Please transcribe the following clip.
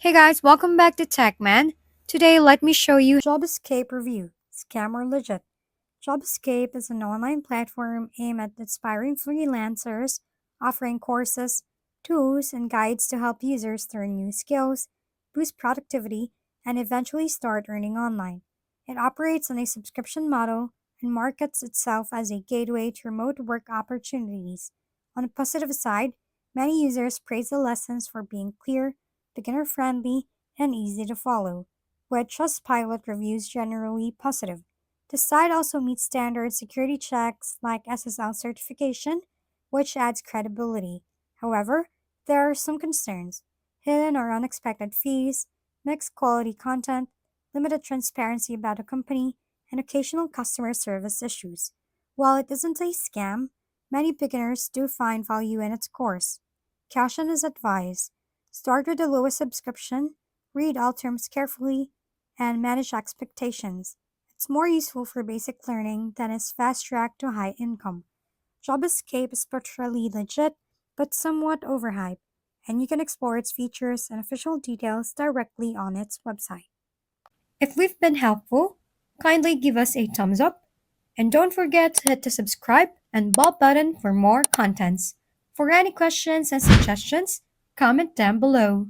Hey guys, welcome back to TechMan. Today, let me show you Jobescape review. Scam or legit? Jobescape is an online platform aimed at inspiring freelancers, offering courses, tools, and guides to help users learn new skills, boost productivity, and eventually start earning online. It operates on a subscription model and markets itself as a gateway to remote work opportunities. On the positive side, many users praise the lessons for being clear, beginner friendly, and easy to follow, with Trustpilot reviews generally positive. The site also meets standard security checks like SSL certification, which adds credibility. However, there are some concerns: hidden or unexpected fees, mixed quality content, limited transparency about a company, and occasional customer service issues. While it isn't a scam, many beginners do find value in its course. Caution is advised. Start with the lowest subscription, read all terms carefully, and manage expectations. It's more useful for basic learning than is fast track to high income. Job Escape is partially legit, but somewhat overhyped, and you can explore its features and official details directly on its website. If we've been helpful, kindly give us a thumbs up, and don't forget to hit the subscribe and bell button for more contents. For any questions and suggestions, comment down below.